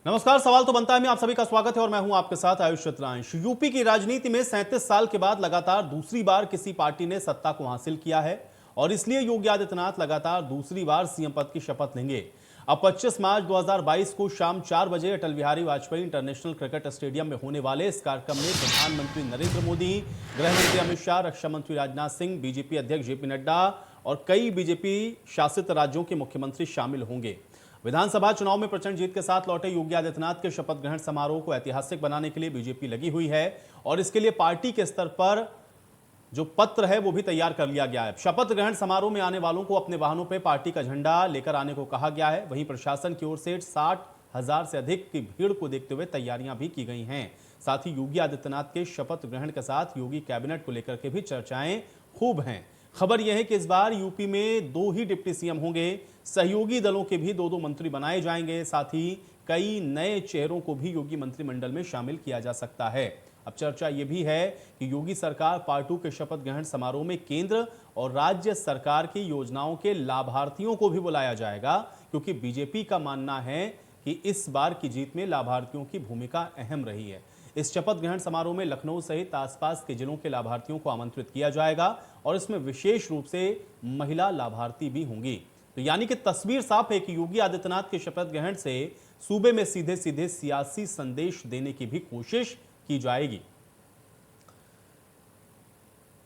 नमस्कार। सवाल तो बनता है, मैं आप सभी का स्वागत है और मैं हूं आपके साथ आयुष चित्रांश। यूपी की राजनीति में 37 साल के बाद लगातार दूसरी बार किसी पार्टी ने सत्ता को हासिल किया है और इसलिए योगी आदित्यनाथ लगातार दूसरी बार सीएम पद की शपथ लेंगे। अब 25 मार्च 2022 को शाम 4 बजे Atal Bihari Vajpayee international cricket stadium में होने वाले इस कार्यक्रम में प्रधानमंत्री नरेंद्र मोदी, गृह मंत्री अमित शाह, रक्षा मंत्री राजनाथ सिंह, बीजेपी अध्यक्ष जेपी नड्डा और कई बीजेपी शासित राज्यों के मुख्यमंत्री शामिल होंगे। विधानसभा चुनाव में प्रचंड जीत के साथ लौटे योगी आदित्यनाथ के शपथ ग्रहण समारोह को ऐतिहासिक बनाने के लिए बीजेपी लगी हुई है और इसके लिए पार्टी के स्तर पर जो पत्र है वो भी तैयार कर लिया गया है। शपथ ग्रहण समारोह में आने वालों को अपने वाहनों पर पार्टी का झंडा लेकर आने को कहा गया है। वहीं प्रशासन की ओर से 60,000 से अधिक की भीड़ को देखते हुए तैयारियां भी की गई हैं। साथ ही योगी आदित्यनाथ के शपथ ग्रहण के साथ योगी कैबिनेट को लेकर के भी चर्चाएं खूब हैं। खबर यह है कि इस बार यूपी में 2 ही डिप्टी सीएम होंगे। सहयोगी दलों के भी 2-2 मंत्री बनाए जाएंगे। साथ ही कई नए चेहरों को भी योगी मंत्रिमंडल में शामिल किया जा सकता है। अब चर्चा यह भी है कि योगी सरकार पार्टी के शपथ ग्रहण समारोह में केंद्र और राज्य सरकार की योजनाओं के लाभार्थियों को भी बुलाया जाएगा, क्योंकि बीजेपी का मानना है कि इस बार की जीत में लाभार्थियों की भूमिका अहम रही है। इस शपथ ग्रहण समारोह में लखनऊ सहित आसपास के जिलों के लाभार्थियों को आमंत्रित किया जाएगा और इसमें विशेष रूप से महिला लाभार्थी भी होंगी। तो यानी कि तस्वीर साफ है कि योगी आदित्यनाथ के शपथ ग्रहण से सूबे में सीधे सीधे सियासी संदेश देने की भी कोशिश की जाएगी।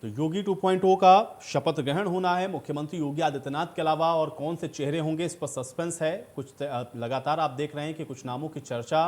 तो योगी 2.0 का शपथ ग्रहण होना है। मुख्यमंत्री योगी आदित्यनाथ के अलावा और कौन से चेहरे होंगे, इस पर सस्पेंस है। कुछ लगातार आप देख रहे हैं कि कुछ नामों की चर्चा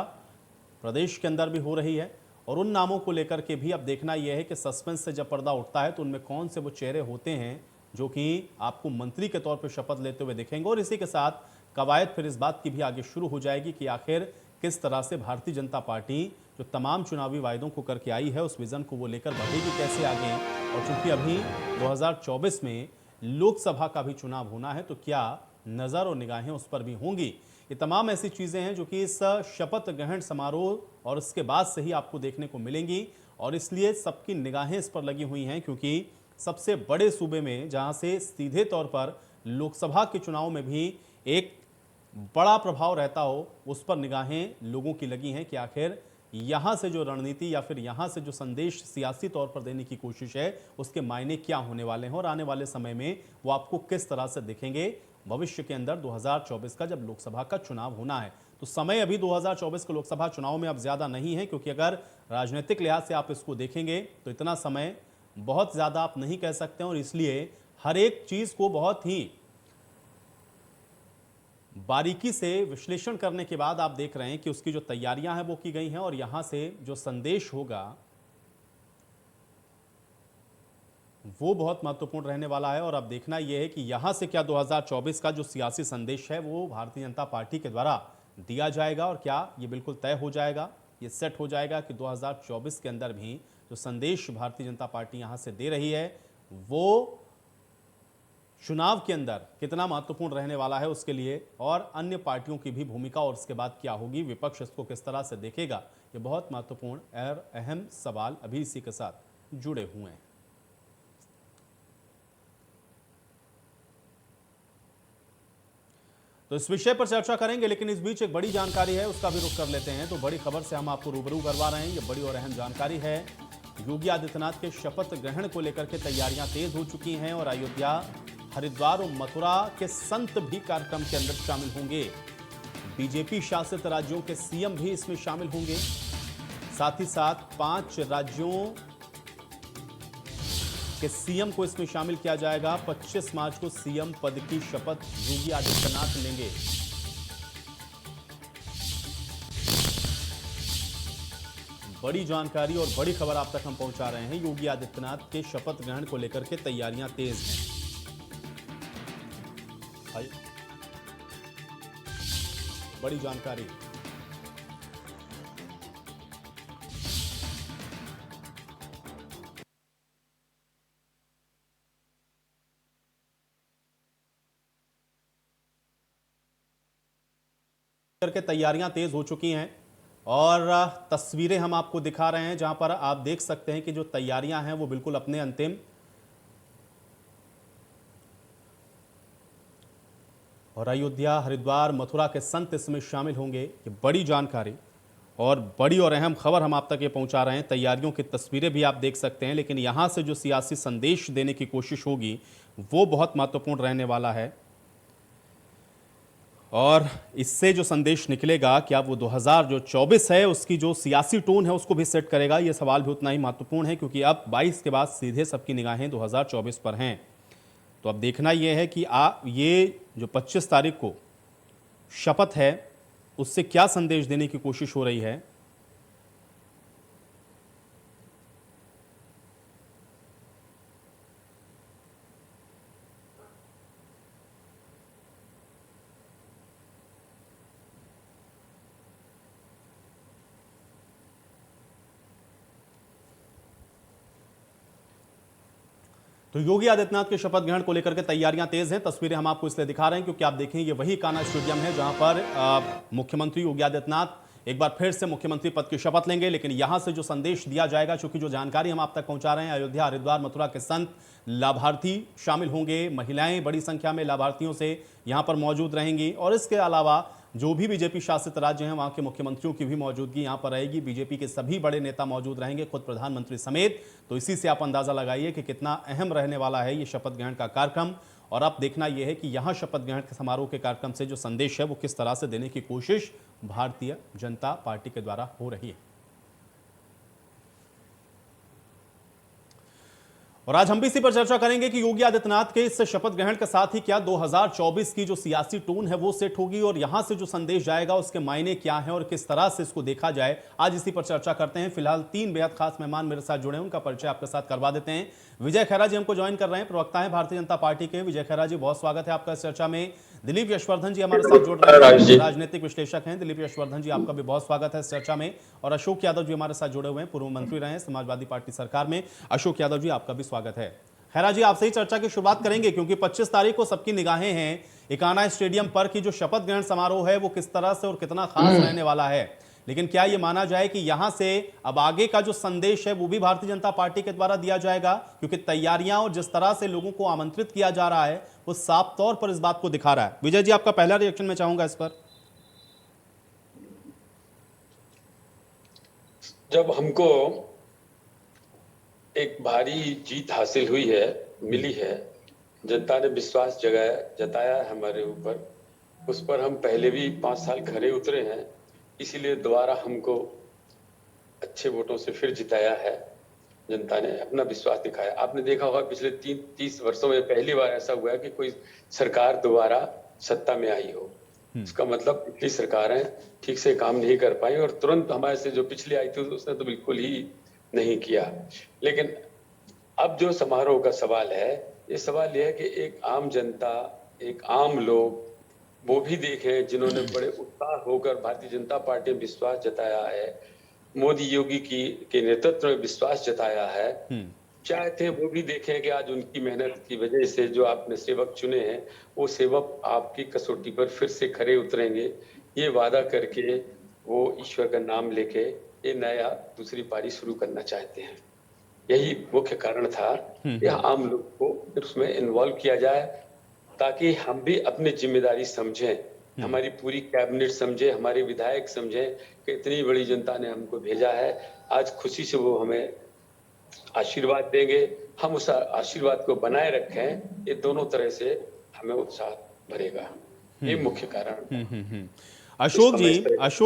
प्रदेश के अंदर भी हो रही है और उन नामों को लेकर के भी अब देखना यह है कि सस्पेंस से जब पर्दा उठता है तो उनमें कौन से वो चेहरे होते हैं जो कि आपको मंत्री के तौर पर शपथ लेते हुए दिखेंगे। और इसी के साथ कवायद फिर इस बात की भी आगे शुरू हो जाएगी कि आखिर किस तरह से भारतीय जनता पार्टी जो तमाम चुनावी वायदों को करके आई है उस विजन को वो लेकर बढ़ेगी कैसे आगे। और चूंकि अभी 2024 में लोकसभा का भी चुनाव होना है तो क्या नजर और निगाहें उस पर भी होंगी। ये तमाम ऐसी चीजें हैं जो कि इस शपथ ग्रहण समारोह और उसके बाद से ही आपको देखने को मिलेंगी और इसलिए सबकी निगाहें इस पर लगी हुई हैं, क्योंकि सबसे बड़े सूबे में जहां से सीधे तौर पर लोकसभा के चुनाव में भी एक बड़ा प्रभाव रहता हो, उस पर निगाहें लोगों की लगी हैं कि आखिर यहां से जो रणनीति या फिर यहां से जो संदेश सियासी तौर पर देने की कोशिश है उसके मायने क्या होने वाले हैं और आने वाले समय में वो आपको किस तरह से दिखेंगे भविष्य के अंदर 2024 का जब लोकसभा का चुनाव होना है। तो समय अभी 2024 के लोकसभा चुनाव में अब ज्यादा नहीं है, क्योंकि अगर राजनीतिक लिहाज से आप इसको देखेंगे तो इतना समय बहुत ज्यादा आप नहीं कह सकते और इसलिए हर एक चीज को बहुत ही बारीकी से विश्लेषण करने के बाद आप देख रहे हैं कि उसकी जो तैयारियां हैं वो की गई हैं और यहां से जो संदेश होगा वो बहुत महत्वपूर्ण रहने वाला है। और अब देखना यह है कि यहां से क्या 2024 का जो सियासी संदेश है वो भारतीय जनता पार्टी के द्वारा दिया जाएगा और क्या ये बिल्कुल तय हो जाएगा, ये सेट हो जाएगा कि 2024 के अंदर भी जो संदेश भारतीय जनता पार्टी यहां से दे रही है वो चुनाव के अंदर कितना महत्वपूर्ण रहने वाला है उसके लिए, और अन्य पार्टियों की भी भूमिका और इसके बाद क्या होगी, विपक्ष इसको किस तरह से देखेगा, ये बहुत महत्वपूर्ण और अहम सवाल अभी इसी के साथ जुड़े हुए हैं। तो इस विषय पर चर्चा करेंगे, लेकिन इस बीच एक बड़ी जानकारी है उसका भी रुख कर लेते हैं। तो बड़ी खबर से हम आपको रूबरू करवा रहे हैं। ये बड़ी और अहम जानकारी है। योगी आदित्यनाथ के शपथ ग्रहण को लेकर के तैयारियां तेज हो चुकी हैं और अयोध्या, हरिद्वार और मथुरा के संत भी कार्यक्रम के अंदर शामिल होंगे। बीजेपी शासित राज्यों के सीएम भी इसमें शामिल होंगे। साथ ही साथ 5 राज्यों कि सीएम को इसमें शामिल किया जाएगा। 25 मार्च को सीएम पद की शपथ योगी आदित्यनाथ लेंगे। बड़ी जानकारी और बड़ी खबर आप तक हम पहुंचा रहे हैं। योगी आदित्यनाथ के शपथ ग्रहण को लेकर के तैयारियां तेज हैं। बड़ी जानकारी। करके तैयारियां तेज हो चुकी हैं और तस्वीरें हम आपको दिखा रहे हैं जहां पर आप देख सकते हैं कि जो तैयारियां हैं वो बिल्कुल अपने अंतिम और अयोध्या, हरिद्वार, मथुरा के संत इसमें शामिल होंगे। ये बड़ी जानकारी और बड़ी और अहम खबर हम आप तक ये पहुंचा रहे हैं। तैयारियों की तस्वीरें भी आप देख सकते हैं, लेकिन यहाँ से जो सियासी संदेश देने की कोशिश होगी वो बहुत महत्वपूर्ण रहने वाला है। और इससे जो संदेश निकलेगा क्या वो 2024 है उसकी जो सियासी टोन है उसको भी सेट करेगा, ये सवाल भी उतना ही महत्वपूर्ण है, क्योंकि अब 22 के बाद सीधे सबकी निगाहें 2024 पर हैं। तो अब देखना यह है कि ये जो 25 तारीख को शपथ है उससे क्या संदेश देने की कोशिश हो रही है। तो योगी आदित्यनाथ के शपथ ग्रहण को लेकर के तैयारियां तेज हैं। तस्वीरें हम आपको इसलिए दिखा रहे हैं क्योंकि आप देखें ये वही कान्हा स्टेडियम है जहां पर मुख्यमंत्री योगी आदित्यनाथ एक बार फिर से मुख्यमंत्री पद की शपथ लेंगे। लेकिन यहां से जो संदेश दिया जाएगा, चूंकि जो जानकारी हम आप तक पहुंचा रहे हैं, अयोध्या, हरिद्वार, मथुरा के संत लाभार्थी शामिल होंगे, महिलाएं बड़ी संख्या में लाभार्थियों से यहां पर मौजूद रहेंगी और इसके अलावा जो भी बीजेपी शासित राज्य हैं वहां के मुख्यमंत्रियों की भी मौजूदगी यहां पर रहेगी। बीजेपी के सभी बड़े नेता मौजूद रहेंगे, खुद प्रधानमंत्री समेत। तो इसी से आप अंदाजा लगाइए कि कितना अहम रहने वाला है ये शपथ ग्रहण का कार्यक्रम। और अब देखना यह है कि यहां शपथ ग्रहण समारोह के कार्यक्रम से जो संदेश है वो किस तरह से देने की कोशिश भारतीय जनता पार्टी के द्वारा हो रही है। और आज हम भी इसी पर चर्चा करेंगे कि योगी आदित्यनाथ के इस शपथ ग्रहण के साथ ही क्या 2024 की जो सियासी टोन है वो सेट होगी और यहां से जो संदेश जाएगा उसके मायने क्या हैं और किस तरह से इसको देखा जाए, आज इसी पर चर्चा करते हैं। फिलहाल 3 बेहद खास मेहमान मेरे साथ जुड़े हैं, उनका परिचय आपके साथ करवा देते हैं। विजय खैरा जी हमको ज्वाइन कर रहे हैं, प्रवक्ता है भारतीय जनता पार्टी के। विजय खैरा जी, बहुत स्वागत है आपका इस चर्चा में। दिलीप यशवर्धन जी हमारे साथ जुड़ रहे हैं, राजनीतिक विश्लेषक हैं। दिलीप यशवर्धन जी, आपका भी बहुत स्वागत है इस चर्चा में। और अशोक यादव जी हमारे साथ जुड़े हुए हैं, पूर्व मंत्री रहे हैं समाजवादी पार्टी सरकार में। अशोक यादव जी, आपका भी स्वागत है। खैरा जी, आपसे ही चर्चा की शुरुआत करेंगे क्योंकि 25 तारीख को सबकी निगाहें हैं कान्हा स्टेडियम पर कि जो शपथ ग्रहण समारोह है वो किस तरह से और कितना खास रहने वाला है। लेकिन क्या ये माना जाए कि यहां से अब आगे का जो संदेश है वो भी भारतीय जनता पार्टी के द्वारा दिया जाएगा, क्योंकि तैयारियां और जिस तरह से लोगों को आमंत्रित किया जा रहा है वो साफ तौर पर इस बात को दिखा रहा है। विजय जी, आपका पहला रिएक्शन मैं चाहूंगा इस पर। जब हमको एक भारी जीत हासिल हुई है, मिली है, जनता ने विश्वास जताया है हमारे ऊपर, उस पर हम पहले भी 5 साल खरे उतरे हैं, इसीलिए दोबारा हमको अच्छे वोटों से फिर जिताया है। जनता ने अपना विश्वास दिखाया। आपने देखा होगा पिछले 30 वर्षों में पहली बार ऐसा हुआ है कि कोई सरकार दोबारा सत्ता में आई हो। इसका मतलब पिछली सरकारें ठीक से काम नहीं कर पाई और तुरंत हमारे से जो पिछली आई थी उसने तो बिल्कुल ही नहीं किया। लेकिन अब जो समारोह का सवाल है, ये सवाल यह है कि एक आम जनता, एक आम लोग वो भी देखें जिन्होंने बड़े उत्साह होकर भारतीय जनता पार्टी में विश्वास जताया है, मोदी योगी के नेतृत्व में विश्वास जताया है, चाहते वो भी देखें कि आज उनकी मेहनत की वजह से जो आपने सेवक चुने हैं वो सेवक आपकी कसौटी पर फिर से खरे उतरेंगे। ये वादा करके वो ईश्वर का नाम लेके ये नया दूसरी पारी शुरू करना चाहते हैं। यही मुख्य कारण था कि आम लोग को उसमें इन्वॉल्व किया जाए ताकि हम भी अपनी जिम्मेदारी समझें, हमारी पूरी कैबिनेट समझे, हमारे विधायक समझें कि इतनी बड़ी जनता ने हमको भेजा है। आज खुशी से वो हमें आशीर्वाद देंगे, हम उस आशीर्वाद को बनाए रखें, ये दोनों तरह से हमें उत्साह भरेगा। ये मुख्य कारण। अशोक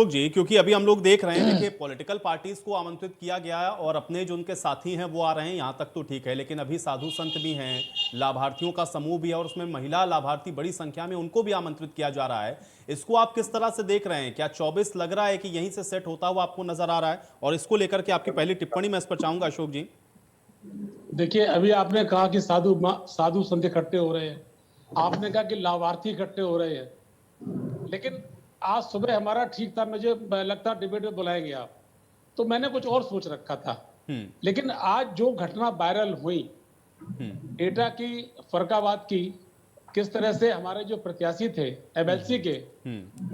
जी, क्योंकि अभी हम लोग देख रहे हैं, देखिए पॉलिटिकल पार्टीज को आमंत्रित किया गया है और अपने जो उनके साथी हैं वो आ रहे हैं, यहाँ तक तो ठीक है, लेकिन अभी साधु संत भी हैं, लाभार्थियों का समूह भी है और उसमें महिला लाभार्थी बड़ी संख्या में, उनको भी आमंत्रित किया जा रहा है। इसको आप किस तरह से देख रहे हैं? क्या 24 लग रहा है कि यहीं से सेट होता हुआ आपको नजर आ रहा है? और इसको लेकर के आपकी पहली टिप्पणी मैं इस पर चाहूंगा अशोक जी। देखिए, अभी आपने कहा कि साधु संत इकट्ठे हो रहे हैं, आपने कहा कि लाभार्थी इकट्ठे हो रहे हैं, लेकिन आज सुबह हमारा ठीक था, मुझे लगता डिबेट में बुलाएंगे आप, तो मैंने कुछ और सोच रखा था। लेकिन आज जो घटना वायरल हुई एटा की, फरकाबाद की, किस तरह से हमारे जो प्रत्याशी थे एमएलसी के,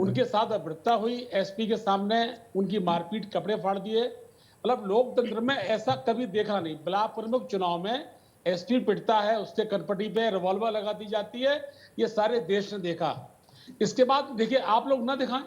उनके साथ अभद्रता हुई, एसपी के सामने उनकी मारपीट, कपड़े फाड़ दिए, मतलब लोकतंत्र में ऐसा कभी देखा नहीं। ब्लॉक प्रमुख चुनाव में एसपी पिटता है, उसके कनपटी पे रिवॉल्वर लगा दी जाती है, ये सारे देश ने देखा। इसके बाद देखिए, आप लोग ना दिखाएं,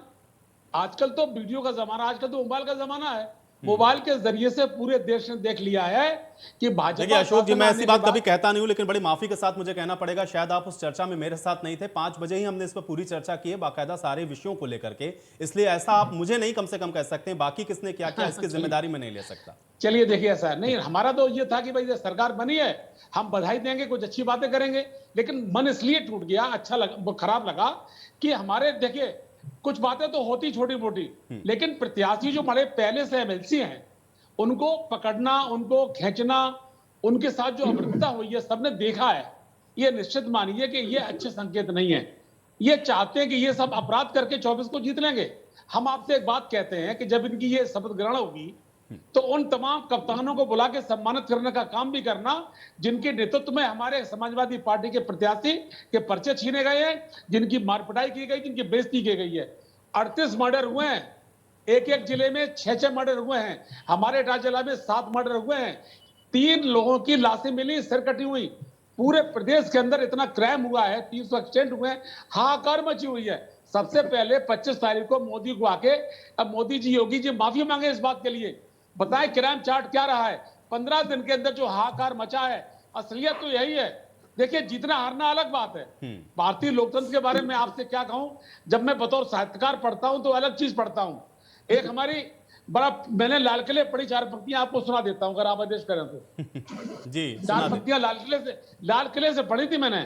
आजकल तो वीडियो का जमाना, आजकल तो मोबाइल का जमाना है। मोबाइल के जरिए से पूरे देश ने देख लिया है कि भाजपा देखिए अशोक जी, शासन मैं आने ऐसी के बात बाद- कभी कहता नहीं हूं, लेकिन बड़ी माफी के साथ मुझे कहना पड़ेगा, शायद आप उस चर्चा में मेरे साथ नहीं थे। 5 बजे ही हमने इस पर पूरी चर्चा की है, बाकायदा सारे विषयों को लेकर के। इसलिए ऐसा आप मुझे नहीं कम से कम कह सकते हैं, बाकी किसने क्या किया इसकी जिम्मेदारी मैं नहीं ले सकता। चलिए देखिए, ऐसा है नहीं, हमारा तो ये था कि भाई ये सरकार बनी है, हम बधाई देंगे, कुछ अच्छी बातें करेंगे, लेकिन मन इसलिए टूट गया, अच्छा लगा, खराब लगा कि हमारे, देखिए कुछ बातें तो होती छोटी मोटी, लेकिन प्रत्याशी जो बड़े पहले से एमएलसी हैं, उनको पकड़ना, उनको खींचना, उनके साथ जो अभद्रता हुई है सबने देखा है। ये निश्चित मानिए कि ये अच्छे संकेत नहीं है। ये चाहते हैं कि ये सब अपराध करके 24 को जीत लेंगे। हम आपसे एक बात कहते हैं कि जब इनकी ये शपथ ग्रहण होगी तो उन तमाम कप्तानों को बुला के सम्मानित करने का काम भी करना, जिनके नेतृत्व में हमारे समाजवादी पार्टी के प्रत्याशी के पर्चे छीने गए हैं, जिनकी मारपिटाई की गई, जिनकी बेइज्जती की गई है। 38 मर्डर हुए हैं, एक एक जिले में 6-6 मर्डर हुए हैं, हमारे इटावा जिला में 7 मर्डर हुए हैं, 3 लोगों की लाशें मिली, सिर कटी हुई। पूरे प्रदेश के अंदर इतना क्राइम हुआ है, 300 एक्सीडेंट हुए हैं, हाहाकार मची हुई है। सबसे पहले 25 तारीख को मोदी को आके, अब मोदी जी, योगी जी माफी मांगे इस बात के लिए, बताएं क्राइम चार्ट क्या रहा है। 15 दिन के अंदर जो हाहाकार मचा है, असलियत तो यही है। देखिए, जीतना हारना अलग बात है। भारतीय लोकतंत्र के बारे में आपसे क्या कहूं, जब मैं बतौर साहित्यकार पढ़ता हूं तो अलग चीज पढ़ता हूं। एक हमारी बड़ा, मैंने लाल किले पढ़ी, 4 पंक्तियां आपको सुना देता हूं अगर आप आदेश करें तो। जी 4 पंक्तियां लाल किले से पढ़ी थी मैंने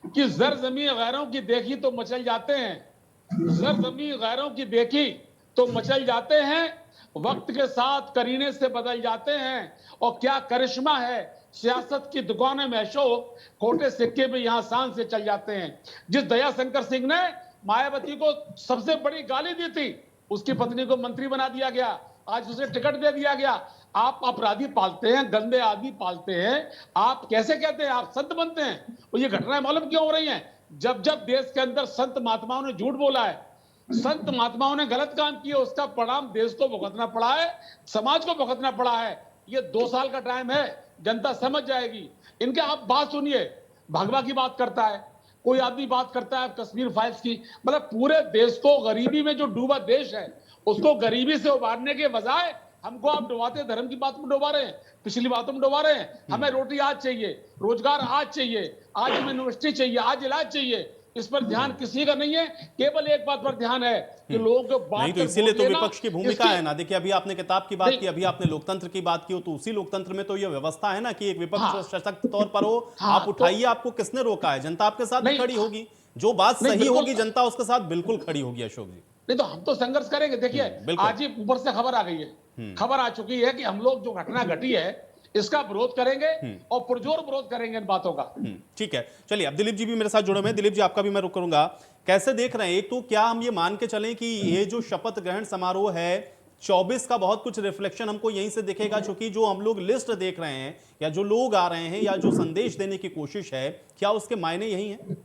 कि जर जमी गैरों की देखी तो मचल जाते हैं, जर जमी गैरों की देखी तो मचल जाते हैं, वक्त के साथ करीने से बदल जाते हैं, और क्या करिश्मा है सियासत की दुकानें में शो, खोटे सिक्के भी यहां शान से चल जाते हैं। जिस दया शंकर सिंह ने मायावती को सबसे बड़ी गाली दी थी, उसकी पत्नी को मंत्री बना दिया गया, आज उसे टिकट दे दिया गया। आप अपराधी पालते हैं, गंदे आदमी पालते हैं, आप कैसे कहते हैं आप संत बनते हैं? और ये घटनाएं मालूम क्यों हो रही हैं? जब जब देश के अंदर संत महात्माओं ने झूठ बोला है, संत महात्माओं ने गलत काम किए, उसका परिणाम देश को भुगतना पड़ा है, समाज को भुगतना पड़ा है। ये 2 साल का टाइम है, जनता समझ जाएगी। इनके आप बात सुनिए, भगवा की बात करता है, कोई आदमी बात करता है कश्मीर फाइल्स की, मतलब पूरे देश को, गरीबी में जो डूबा देश है उसको गरीबी से उबारने के बजाय हमको आप डुबाते, धर्म की बात में डुबा रहे हैं, पिछली बातों में डुबा रहे हैं। हमें रोटी आज चाहिए, रोजगार आज चाहिए, आज हमें यूनिवर्सिटी चाहिए, आज इलाज चाहिए। इस पर ध्यान किसी का नहीं है, केवल एक बात पर ध्यान है कि लोगों को बात नहीं तो कर इसीलिए वोट तो लेना, विपक्ष की भूमिका इसकी- है ना। देखिए अभी आपने किताब की बात नहीं। की, अभी आपने लोकतंत्र की बात की हो, तो उसी लोकतंत्र में तो ये व्यवस्था है ना कि एक विपक्ष हाँ। सशक्त तौर पर हो, हाँ, आप उठाइए, आपको किसने रोका है? जनता आपके साथ नहीं। खड़ी होगी, जो बात नहीं, सही बिल्कुल। होगी जनता उसके साथ बिल्कुल खड़ी होगी अशोक जी। नहीं तो हम तो संघर्ष करेंगे। देखिए बिल्कुल। आज ही ऊपर से खबर आ गई है, खबर आ चुकी है कि हम लोग जो घटना घटी है इसका विरोध करेंगे और पुरजोर विरोध करेंगे इन बातों का। ठीक है, चलिए अब दिलीप जी भी मेरे साथ जुड़े हुए हैं। दिलीप जी आपका भी मैं रुक करूंगा, कैसे देख रहे हैं? एक तो क्या हम ये मान के चलें कि ये जो शपथ ग्रहण समारोह है 24 का बहुत कुछ रिफ्लेक्शन हमको यहीं से दिखेगा, क्योंकि जो हम लोग लिस्ट देख रहे हैं या जो लोग आ रहे हैं या जो संदेश देने की कोशिश है, क्या उसके मायने यही हैं?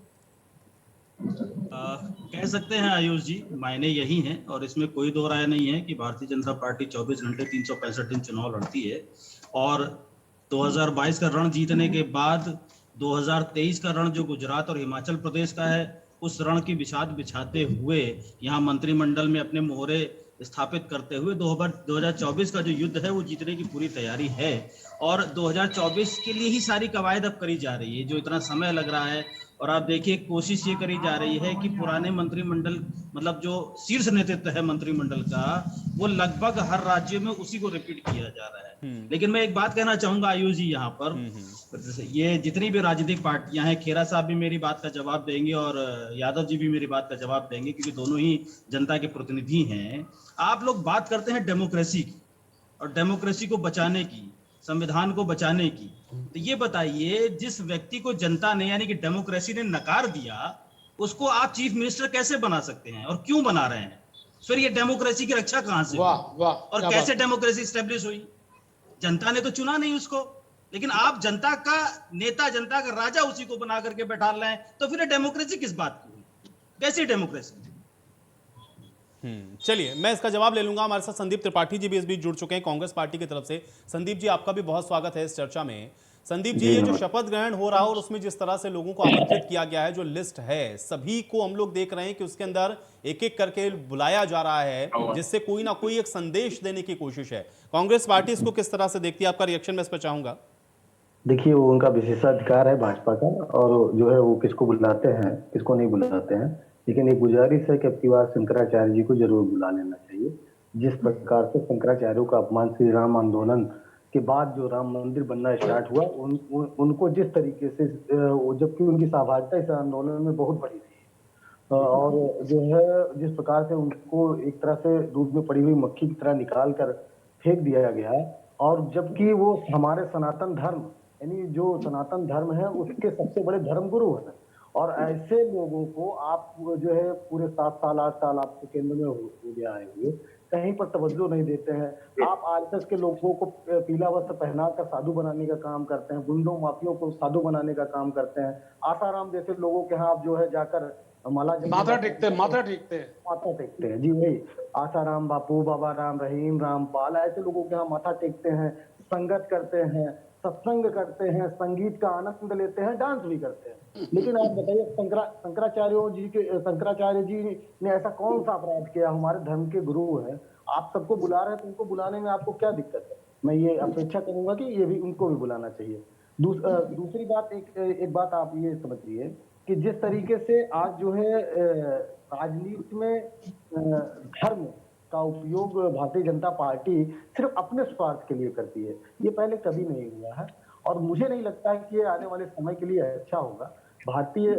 कह सकते हैं आयुष जी, मायने यही हैं और इसमें कोई दो राय नहीं है कि भारतीय जनता पार्टी 24 घंटे 365 दिन चुनाव लड़ती है और 2022 का रण जीतने के बाद 2023 का रण जो गुजरात और हिमाचल प्रदेश का है, उस रण की बिछाद बिछाते हुए यहाँ मंत्रिमंडल में अपने मोहरे स्थापित करते हुए 2024 का जो युद्ध है वो जीतने की पूरी तैयारी है और 2024 के लिए ही सारी कवायद अब करी जा रही है। जो इतना समय लग रहा है और आप देखिए कोशिश ये करी जा रही है कि पुराने मंत्रिमंडल, मतलब जो शीर्ष नेतृत्व है मंत्रिमंडल का, वो लगभग हर राज्य में उसी को रिपीट किया जा रहा है। लेकिन मैं एक बात कहना चाहूंगा आयुष जी, यहाँ पर ये जितनी भी राजनीतिक पार्टियां हैं, खेरा साहब भी मेरी बात का जवाब देंगे और यादव जी भी मेरी बात का जवाब देंगे क्योंकि दोनों ही जनता के प्रतिनिधि हैं। आप लोग बात करते हैं डेमोक्रेसी की और डेमोक्रेसी को बचाने की, संविधान को बचाने की, तो ये बताइए जिस व्यक्ति को जनता ने यानी कि डेमोक्रेसी ने नकार दिया उसको आप चीफ मिनिस्टर कैसे बना सकते हैं और क्यों बना रहे हैं? फिर ये डेमोक्रेसी की रक्षा कहां से वाह वाह, और कैसे डेमोक्रेसी स्टेब्लिश हुई? जनता ने तो चुना नहीं उसको, लेकिन आप जनता का नेता, जनता का राजा उसी को बना करके बैठा रहे हैं, तो फिर डेमोक्रेसी किस बात की हुई? कैसी डेमोक्रेसी? चलिए मैं इसका जवाब ले लूंगा। हमारे साथ संदीप त्रिपाठी जी भी इस बीच जुड़ चुके हैं कांग्रेस पार्टी की तरफ से। संदीप जी आपका भी बहुत स्वागत है इस चर्चा में। संदीप जी, जी ये जो नमस्ते। शपथ ग्रहण हो रहा है और उसमें जिस तरह से लोगों को आमंत्रित किया गया है, जो लिस्ट है, सभी को हम लोग देख रहे हैं कि उसके अंदर एक एक करके बुलाया जा रहा है, जिससे कोई ना कोई एक संदेश देने की कोशिश है। कांग्रेस पार्टी इसको किस तरह से देखती है? आपका रिएक्शन मैं इस पर चाहूंगा। देखिए, वो उनका विशेषाधिकार है भाजपा का, और जो है वो किसको बुलाते हैं किसको नहीं बुलाते हैं। लेकिन एक गुजारिश है कि अब की बार शंकराचार्य जी को जरूर बुला लेना चाहिए। जिस प्रकार से शंकराचार्यों का अपमान श्री राम आंदोलन के बाद जो राम मंदिर बनना स्टार्ट हुआ, उनको जिस तरीके से जबकि उनकी सहभागिता इस आंदोलन में बहुत बड़ी थी, और जो है जिस प्रकार से उनको एक तरह से दूध में पड़ी हुई मक्खी की तरह निकाल कर फेंक दिया गया, और जबकि वो हमारे सनातन धर्म यानी जो सनातन धर्म है उसके सबसे बड़े धर्मगुरु हैं, और ऐसे लोगों को आप जो है पूरे 7 साल 8 साल आपके केंद्र में हो गया आए हुए, कहीं पर तवज्जो नहीं देते हैं। आप आरएसएस के लोगों को पीला वस्त्र पहना कर साधु बनाने का काम करते हैं, गुंडों माफियों को साधु बनाने का काम करते हैं। आसाराम जैसे लोगों के यहाँ आप जो है जाकर माला माथा टेकते हैं, माथा टेकते हैं। माथा टेकते हैं, जी वही आसाराम बापू, बाबा राम रहीम, रामपाल, ऐसे लोगों के यहाँ माथा टेकते हैं, संगत करते हैं, सत्संग करते हैं, संगीत का आनंद लेते हैं, डांस भी करते हैं। लेकिन आप बताइए, शंकराचार्य जी ने ऐसा कौन सा अपराध किया? हमारे धर्म के गुरु है, आप सबको बुला रहे हैं तो उनको बुलाने में आपको क्या दिक्कत है? मैं ये अपेक्षा करूंगा कि ये भी उनको भी बुलाना चाहिए। दूसरी बात, एक बात आप ये समझिए कि जिस तरीके से आज जो है राजनीति में धर्म का उपयोग भारतीय जनता पार्टी सिर्फ अपने स्वार्थ के लिए करती है, ये पहले कभी नहीं हुआ है, और मुझे नहीं लगता है कि ये आने वाले समय के लिए अच्छा होगा। भारतीय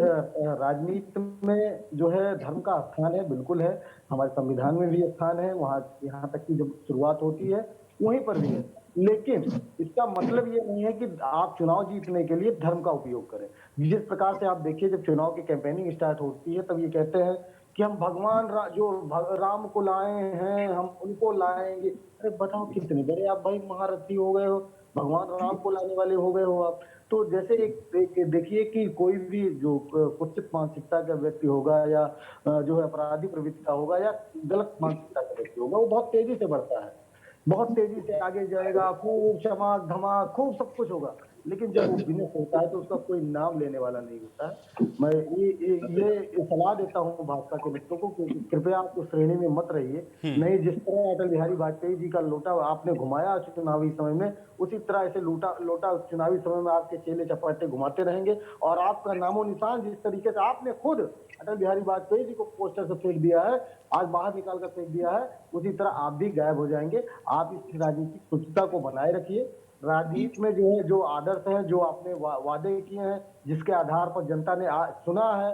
राजनीति में जो है धर्म का स्थान है, बिल्कुल है, हमारे संविधान में भी स्थान है, वहाँ यहाँ तक की जब शुरुआत होती है वहीं पर भी है। लेकिन इसका मतलब ये नहीं है कि आप चुनाव जीतने के लिए धर्म का उपयोग करें। जिस प्रकार से आप देखिए, जब चुनाव की कैंपेनिंग स्टार्ट होती है तब ये कहते हैं कि हम राम को लाए हैं, हम उनको लाएंगे। अरे बताओ, कितने बड़े आप भाई महारथी हो गए हो, भगवान राम को लाने वाले हो गए हो आप। तो जैसे एक देखिए कि कोई भी जो कुत्सित मानसिकता का व्यक्ति होगा, या जो है अपराधी प्रवृत्ति का होगा, या गलत मानसिकता का व्यक्ति होगा, वो बहुत तेजी से बढ़ता है, बहुत तेजी से आगे जाएगा, खूब चमाक धमाक खूब सब कुछ होगा। लेकिन जब वो बिजनेस होता है तो उसका कोई नाम लेने वाला नहीं होता है। मैं ये सलाह देता हूँ भाजपा के मित्रों को कि कृपया आप उस श्रेणी में मत रहिए। नहीं, जिस तरह अटल बिहारी वाजपेयी जी का लोटा आपने घुमाया चुनावी समय में, उसी तरह ऐसे लोटा चुनावी समय में आपके चेले चपाटे घुमाते रहेंगे, और आपका नामो निशान जिस तरीके से आपने खुद अटल बिहारी वाजपेयी जी को पोस्टर से फेंक दिया है, आज बाहर निकाल कर फेंक दिया है, उसी तरह आप भी गायब हो जाएंगे। आप इस राजनीतिक शुचिता को बनाए रखिए। राजनीति में जो है जो आदर्श है, जो आपने वादे किए हैं, जिसके आधार पर जनता ने चुना है,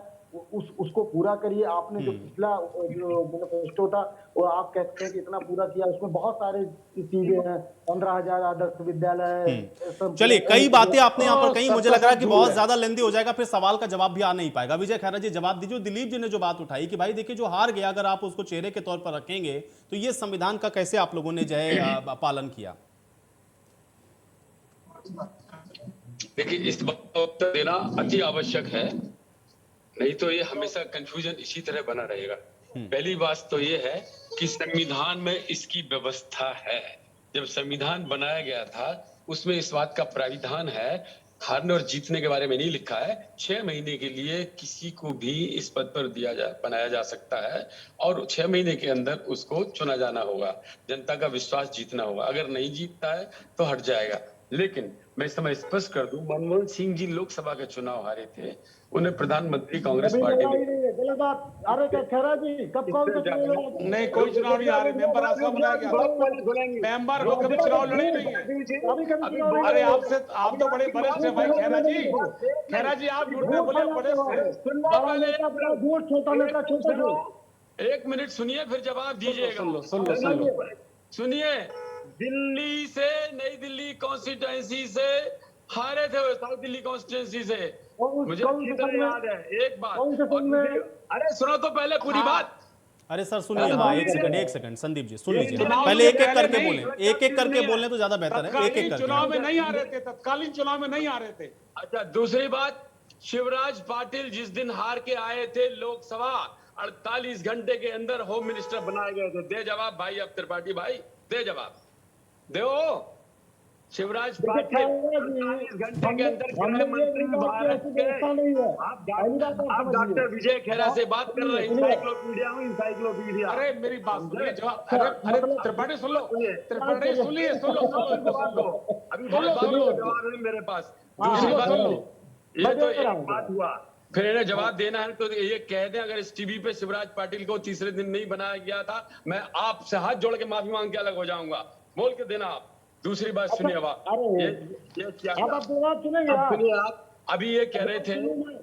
उसको पूरा करिए। आपने जो पिछला जो मैनिफेस्टो था वो आप कहते हैं कि इतना पूरा किया, उसमें बहुत सारे चीजें हैं, 15,000 आदर्श विद्यालय। चलिए, कई बातें आपने यहाँ पर कहीं, मुझे लग रहा है कि बहुत ज्यादा लेंदी हो जाएगा, फिर सवाल का जवाब भी आ नहीं पाएगा। विजय खैरा जी जवाब दीजिए। दिलीप जी ने जो बात उठाई कि भाई देखिए, जो हार गया अगर आप उसको चेहरे के तौर पर रखेंगे तो ये संविधान का कैसे आप लोगों ने जो है पालन किया? देखिए, इस बात का उत्तर देना अति आवश्यक है, नहीं तो ये हमेशा कंफ्यूजन इसी तरह बना रहेगा। पहली बात तो ये है कि संविधान में इसकी व्यवस्था है। जब संविधान बनाया गया था उसमें इस बात का प्राविधान है, हारने और जीतने के बारे में नहीं लिखा है। 6 महीने के लिए किसी को भी इस पद पर बनाया जा सकता है, और 6 महीने के अंदर उसको चुना जाना होगा, जनता का विश्वास जीतना होगा। अगर नहीं जीतता है तो हट जाएगा। लेकिन मैं समय स्पष्ट कर दूं, मनमोहन सिंह जी लोकसभा के चुनाव हारे थे, उन्हें प्रधानमंत्री कांग्रेस पार्टी में। गलत बात। अरे खैरा जी, कब कौन सा नहीं, कोई चुनाव नहीं हारे, मेंबर आजका बनाया गया था, मेंबर को कभी चुनाव लड़े नहीं है। अरे आपसे, आप तो बड़े वरिष्ठ हैं भाई खैरा जी। खैरा जी आप झूठ में बोले, बड़े। 1 मिनट सुनिए, फिर जवाब दीजिएगा। सुन लो। सुनिए, दिल्ली से, नई दिल्ली कॉन्स्टिट्यूएंसी से हारे थे, साउथ दिल्ली कॉन्स्टिट्यूएंसी से, मुझे अच्छी तरह याद है। एक बात, अरे सुनो तो पहले पूरी बात। अरे सर सुनिए, हाँ एक सेकंड संदीप जी सुन लीजिए, पहले एक एक करके बोलें, एक एक करके बोलें तो ज्यादा बेहतर है। एक एक करके। चुनाव में नहीं आ रहे थे, तत्कालीन चुनाव में नहीं आ रहे थे। अच्छा, दूसरी बात, शिवराज पाटिल जिस दिन हार के आए थे लोकसभा, 48 घंटे के अंदर होम मिनिस्टर बनाए गए थे। दे जवाब भाई, अब त्रिपाठी भाई दे जवाब, दो। शिवराज देखिए, पाटिल खैरा जी, 48 घंटे के अंदर हमने गृह ये मंत्री नहीं कहा कि भारत ऐसी के। व्यवस्था नहीं है। आप पहली बात आप समझिए। डॉक्टर विजय खेरा से बात कर रहे हैं। सुनिए, इंसाइक्लोपीडिया हूँ, इंसाइक्लोपीडिया। अरे मेरी बात सुनिए, जवाब, अच्छा, अरे मतलब- त्रिपाठी सुन लो, सुनिए। त्रिपाठी सुनिए, सुन लो जवाब दो। अभी सुन लो, बात सुन लो। जवाब है मेरे पास। हाँ, दूसरी हाँ, बात सुन लो। ये तो मैं दे रहा एक हूँ बात हुआ। फिर इन्हें जवाब देना है तो ये कह दें, अगर इस टीवी पे शिवराज पाटिल को तीसरे दिन नहीं बनाया गया था, मैं आपसे हाथ जोड़ के माफी मांग के अलग हो जाऊंगा। बोल के देना आप। दूसरी बात सुनिए अब आप। अरे, ये क्या अब आप जवाब सुनेंगे अब आप? सुनिए आप। अभी ये कह रहे थे सुनिए।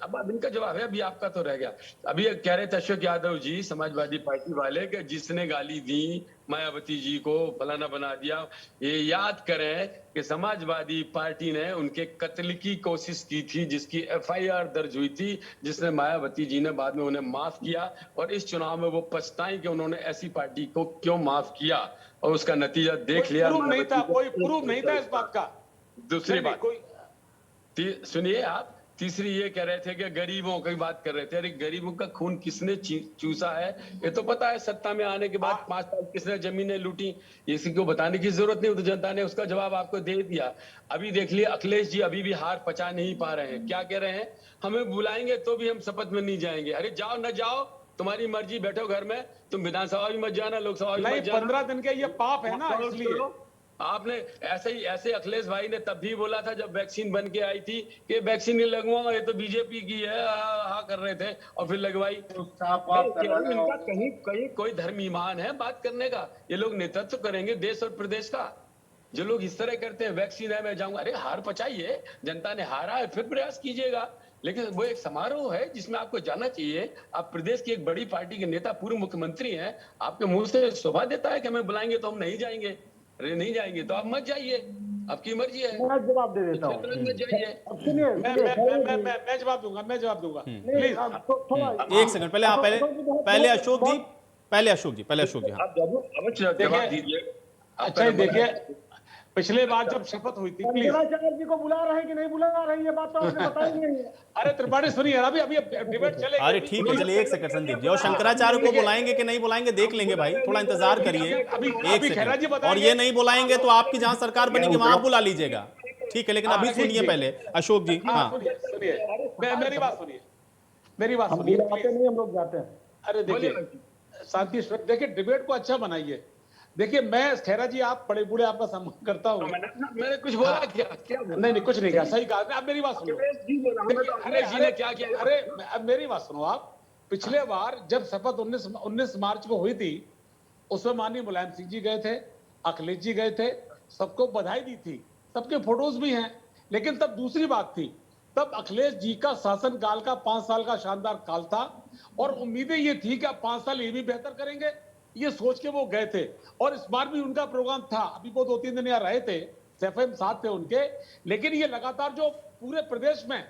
अब इनका जवाब है, अभी आपका तो रह गया। अभी ये कह रहे थे अशोक यादव जी, समाजवादी पार्टी वाले, कि जिसने गाली दी मायावती जी को फलाना बना दिया। ये याद करें कि समाजवादी पार्टी ने उनके कत्ल की कोशिश की थी, जिसकी एफआईआर दर्ज हुई थी, जिसने मायावती जी ने बाद में उन्हें माफ किया, और इस चुनाव में वो पछताएं कि उन्होंने ऐसी पार्टी को क्यों माफ किया, और उसका नतीजा देख लिया। प्रूफ नहीं था, मायावती कोई को- प्रूफ नहीं था इस बात का। दूसरी नहीं, बात कोई सुनिए आप। तीसरी ये कह रहे थे कि गरीबों की बात कर रहे थे। अरे गरीबों का खून किसने चूसा है ये तो पता है। सत्ता में आने के बाद 5 साल किसने जमीनें लूटी, इसी को बताने की जरूरत नहीं। तो जनता ने उसका जवाब आपको दे दिया। अभी देख लिए अखिलेश जी अभी भी हार पचा नहीं पा रहे हैं। क्या कह रहे हैं, हमें बुलाएंगे तो भी हम शपथ में नहीं जाएंगे। अरे जाओ न जाओ, तुम्हारी मर्जी, बैठो घर में। तुम विधानसभा भी मत जाना, लोकसभा भी नहीं, मत जाना। 15 दिन के ये पाप है ना, इसलिए आपने ऐसे अखिलेश भाई ने तब भी बोला था जब वैक्सीन बन के आई थी कि वैक्सीन नहीं लगवाऊंगा, ये तो बीजेपी की है, हा कर रहे थे, और फिर लगवाई। इनका कहीं कहीं कोई धर्म ईमान है बात करने का? ये लोग नेतृत्व करेंगे देश और प्रदेश का। जो लोग इस तरह करते हैं, वैक्सीन है मैं जाऊंगा, अरे हार पचाइए, जनता ने हारा है, फिर प्रयास कीजिएगा। लेकिन वो एक समारोह है जिसमें आपको जाना चाहिए। आप प्रदेश की एक बड़ी पार्टी के नेता, पूर्व मुख्यमंत्री हैं, आपके मुंह से शोभा देता है कि हमें बुलाएंगे तो हम नहीं जाएंगे। अरे नहीं जाएंगे तो आप मत जाइए, आपकी मर्जी है, मैं जवाब दे देता हूँ। मत जाइए। अब सुनिए, मैं जवाब दूंगा, मैं जवाब दूंगा। प्लीज थोड़ा एक सेकंड पहले, हाँ पहले अशोक जी, पहले अशोक जी, हाँ आप जरूर अवश्य जवाब दीजिए। अच्छा, देखिए पिछले बार जब शपथ हुई थी, प्लीज। शंकराचार्य जी को बुला रहे हैं कि नहीं बुला रहे हैं, ये बात तो आपने बताई नहीं है। अरे त्रिपाठी सुनिए, अभी अभी डिबेट चलेगी। अरे ठीक है, चलिए एक सेकंड संदीप जी, और शंकराचार्य को बुलाएंगे कि नहीं बुलाएंगे देख लेंगे भाई, थोड़ा इंतजार करिए एक खैरा जी सेकंड। बताएंगे। और ये नहीं बुलाएंगे तो आपकी जहां सरकार बनेगी वहां बुला लीजिएगा, ठीक है? लेकिन अभी सुनिए पहले अशोक जी। हाँ सुनिए, मेरी बात सुनिए, मेरी बात हम सुनिए बुलाते नहीं, हम लोग जाते हैं। अरे देखिए, शांति देखिए, डिबेट को अच्छा बनाइए। देखिए, मैं खैरा जी, आप बड़े बूढ़े, आपका सम्मान करता हूँ। मैंने कुछ बोला क्या नहीं, कुछ नहीं कहा, सही कहा। अब मेरी बात सुनो। अखिलेश जी ने क्या किया? अरे अब मेरी बात सुनो आप। पिछले बार जब शपथ 19 मार्च को हुई थी, उसमें माननीय मुलायम सिंह जी गए थे, अखिलेश जी गए थे, सबको बधाई दी थी, सबके फोटोज भी हैं। लेकिन तब दूसरी बात थी, तब अखिलेश जी का शासन काल का 5 साल का शानदार काल था, और उम्मीदें ये थी कि 5 साल ये भी बेहतर करेंगे, ये सोच के वो गए थे। और इस बार भी उनका प्रोग्राम था। अभी वो 2-3 दिन यहाँ रहे थे, सैफएम साथ थे उनके। लेकिन ये लगातार जो पूरे प्रदेश में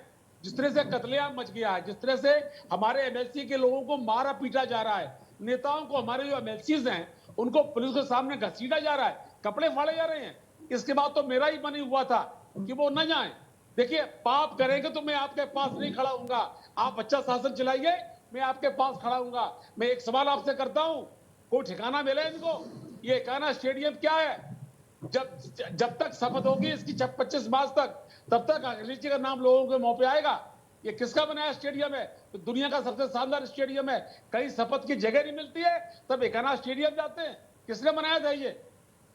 जिस तरह से कत्लेआम मच गया है, जिस तरह से हमारे एमएलसी के लोगों को मारा पीटा जा रहा है, नेताओं को, हमारे जो एमएलसीज हैं उनको पुलिस के सामने घसीटा जा रहा है, कपड़े फाड़े जा रहे हैं। इसके बाद तो मेरा ही मन हुआ था कि वो न जाए। देखिए, पाप करेंगे तो मैं आपके पास नहीं खड़ा हूंगा। आप अच्छा शासन चलाइए, मैं आपके पास खड़ा हूंगा। मैं एक सवाल आपसे करता हूं, कोई ठिकाना मिले इनको? ये एकाना स्टेडियम क्या है? जब तक शपथ होगी इसकी 25 मार्च तक, तब तक अखिलेश जी का नाम लोगों के मुंह पे आएगा। ये किसका बनाया स्टेडियम है? तो दुनिया का सबसे शानदार स्टेडियम है। कहीं शपथ की जगह नहीं मिलती है, तब एकाना स्टेडियम जाते हैं। किसने बनाया था ये?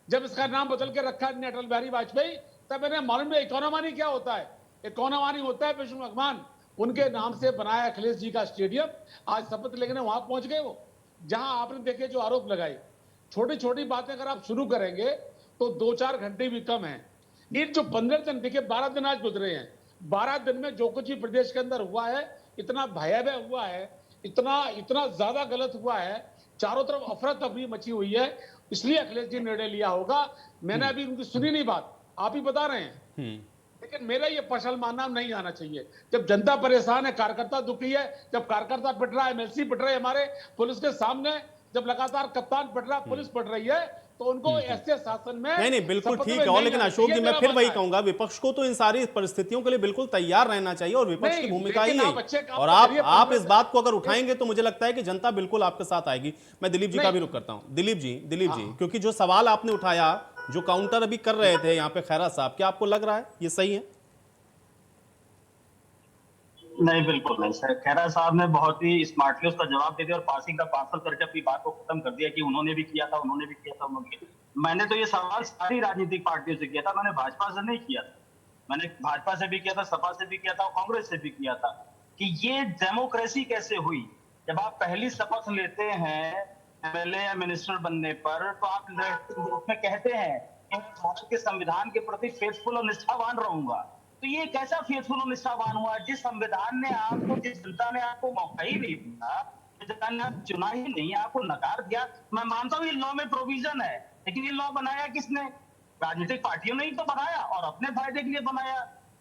जब इसका नाम बदल के रखा है अटल बिहारी वाजपेयी, तब मैंने मालूम है इकोनॉमी क्या होता है। इकोनॉमी होता है विष्णु भगवान, उनके नाम से बनाया अखिलेश जी का स्टेडियम। आज शपथ लेने वहां पहुंच गए वो, जहां आपने देखे जो आरोप लगाए। छोटी छोटी बातें अगर आप शुरू करेंगे तो 2-4 घंटे भी कम है। ये जो 15 दिन, देखिए 12 दिन आज गुजरे हैं, 12 दिन में जो कुछ भी प्रदेश के अंदर हुआ है, इतना भयावह हुआ है, इतना ज्यादा गलत हुआ है, चारों तरफ अफरा तफरी मची हुई है। इसलिए अखिलेश जी निर्णय लिया होगा। मैंने अभी उनकी सुनी नहीं बात, आप ही बता रहे हैं। लेकिन मेरा ये पशल मानना नहीं आना चाहिए। जब जनता परेशान है, कार्यकर्ता दुखी है, जब कार्यकर्ता पिट रहा है, एमएलसी पिट रहे हमारे पुलिस के सामने, जब लगातार कप्तान पिट रहा, पुलिस पिट रही है, तो उनको ऐसे शासन में नहीं बिल्कुल ठीक है। और लेकिन अशोक जी, मैं फिर वही कहूंगा, विपक्ष को तो इन सारी परिस्थितियों के लिए बिल्कुल तैयार रहना चाहिए, और विपक्ष की भूमिका ही है। और आप इस बात को अगर उठाएंगे तो मुझे लगता है कि जनता बिल्कुल आपके साथ आएगी। मैं दिलीप जी का भी रुख करता हूं। दिलीप जी, क्योंकि जो सवाल आपने उठाया जो काउंटर अभी कर रहे थे यहाँ पे खैरा साहब, क्या आपको लग रहा है ये सही है? नहीं, बिल्कुल नहीं सर। खैरा साहब ने बहुत ही स्मार्टली उसका जवाब दे दिया और पासिंग का पार्सल करके अपनी बात को खत्म कर दिया कि उन्होंने भी किया था, उन्होंने भी किया था, उन्होंने किया। मैंने तो ये सवाल सारी राजनीतिक पार्टियों से किया था, मैंने भाजपा से नहीं किया था। मैंने भाजपा से भी किया था, सपा से भी किया था और कांग्रेस से भी किया था कि ये डेमोक्रेसी कैसे हुई। जब आप पहली शपथ लेते हैं एमएलए या मिनिस्टर बनने पर, तो आप उसमें कहते हैं कि मैं भारत के संविधान के प्रति फेथफुल और निष्ठावान रहूंगा। तो ये कैसा फेथफुल और निष्ठावान हुआ? जिस संविधान ने आपको, जिस जनता ने आपको मौका ही नहीं दिया, जनता ने आप चुना ही नहीं, आपको नकार दिया। मैं मानता हूँ ये लॉ में प्रोविजन है, लेकिन ये लॉ बनाया किसने? राजनीतिक पार्टियों ने ही तो बनाया और अपने फायदे के लिए बनाया।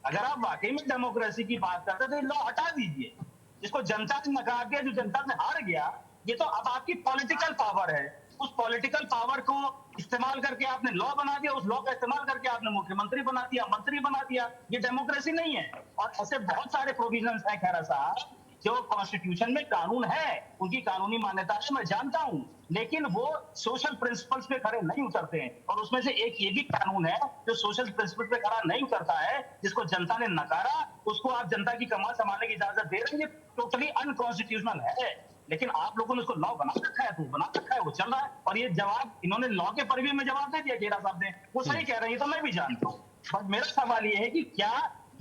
अगर आप वाकई में डेमोक्रेसी की बात करते हैं तो ये लॉ हटा दीजिए। जिसको जनता ने नकार दिया, जो जनता से हार गया, ये तो अब आपकी पॉलिटिकल पावर है। उस पॉलिटिकल पावर को इस्तेमाल करके आपने लॉ बना दिया, उस लॉ का इस्तेमाल करके आपने मुख्यमंत्री बना दिया, मंत्री बना दिया। ये डेमोक्रेसी नहीं है। और ऐसे बहुत सारे प्रोविजंस हैं खैरा साहब, जो कॉन्स्टिट्यूशन में कानून है, उनकी कानूनी मान्यता है, मैं जानता हूं, लेकिन वो सोशल प्रिंसिपल्स पे खड़े नहीं उतरते हैं। और उसमें से एक ये भी कानून है जो सोशल प्रिंसिपल पे खड़ा नहीं उतरता है, जिसको जनता ने नकारा, उसको आप जनता की कमान संभालने की इजाजत दे रहे हैं। ये टोटली अनकॉन्स्टिट्यूशनल है। लेकिन आप लोगों ने उसको लॉ बना रखा है, तो बना रखा है, वो चल रहा है। और ये जवाब इन्होंने लॉ के परिवी में जवाब दे दिया खेरा साहब ने, वो सही कह रहे हैं, तो मैं भी जानता हूँ। बट मेरा सवाल ये है कि क्या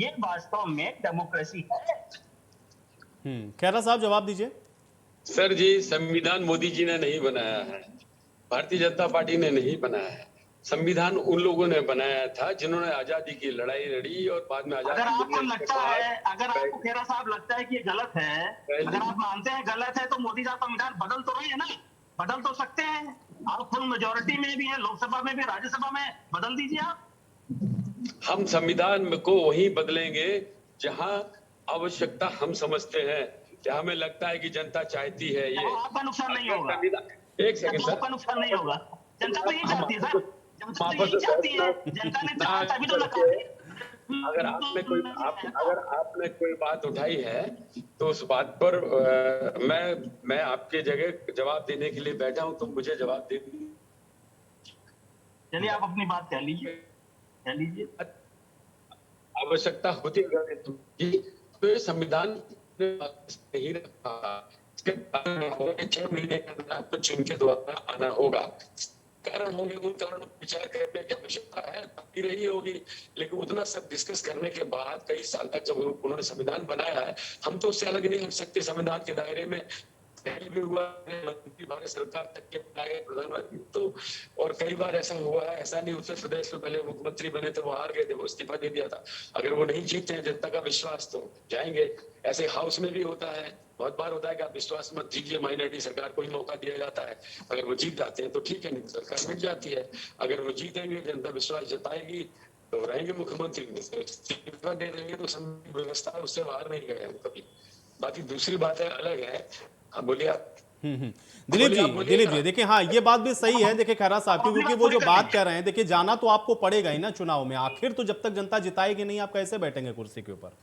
ये वास्तव में डेमोक्रेसी है? खैरा साहब जवाब दीजिए। सर जी, संविधान मोदी जी ने नहीं बनाया है, भारतीय जनता पार्टी ने नहीं बनाया है। संविधान उन लोगों ने बनाया था जिन्होंने आजादी की लड़ाई लड़ी और बाद में अगर आपको लगता है, अगर आपको खेरा साहब लगता है कि ये गलत है, अगर आप मानते हैं गलत है, तो मोदी साहब संविधान बदल तो रहे हैं ना, बदल तो सकते हैं। आप फुल मेजोरिटी में भी है, लोकसभा में भी, राज्यसभा में, बदल दीजिए आप। हम संविधान को वहीं बदलेंगे जहां आवश्यकता हम समझते हैं, क्या हमें लगता है कि जनता चाहती है। ये आपका नुकसान नहीं होगा। एक सेकंड सर, आपका नुकसान नहीं होगा। जनता तो यही चाहती है सर, जनता तो यही चाहती है। जनता ने चाहा तभी तो नकार दिया। अगर आपने कोई बात उठाई है तो उस बात पर मैं आपके जगह जवाब देने के लिए बैठा हूं, तो मुझे जवाब दे दीजिए। चलिए आप अपनी बात कह लीजिए। आवश्यकता होती है तो ये संविधान नहीं रखा। इसके कारण 6 महीने के अंदर आपको चुन के द्वारा आना होगा। कारण होंगे, उन कारणों पर विचार करने की आवश्यकता है, बाकी रही होगी। लेकिन उतना सब डिस्कस करने के बाद कई साल तक जब उन्होंने संविधान बनाया है, हम तो उससे अलग नहीं हट सकते। संविधान के दायरे में भी हुआ मंत्री भारत सरकार तक के बनाए गए प्रधानमंत्री तो, और कई बार ऐसा हुआ है। ऐसा नहीं उत्तर प्रदेश में पहले मुख्यमंत्री बने थे, वो हार गए थे, वो इस्तीफा दे दिया था। अगर वो नहीं जीतते हैं जनता का विश्वास, तो जाएंगे। ऐसे हाउस में भी होता है, बहुत बार होता है कि आप विश्वास मत दीजिए, माइनॉरिटी सरकार को ही मौका दिया जाता है। अगर वो जीत जाते हैं तो ठीक है, नहीं सरकार मिट जाती है। अगर वो जीतेंगे, जनता विश्वास जताएगी, तो रहेंगे मुख्यमंत्री। इस्तीफा दे देंगे तो व्यवस्था उससे बाहर नहीं गए हम कभी। बाकी दूसरी बात है, अलग है। हाँ बोलिए आप। दिलीप जी देखिए, हाँ ये बात भी सही है। देखिए खैरा साहब, क्योंकि वो जो बात कह रहे हैं, देखिए जाना तो आपको पड़ेगा ही ना चुनाव में। आखिर तो जब तक जनता जिताएगी नहीं, आप कैसे बैठेंगे कुर्सी के ऊपर?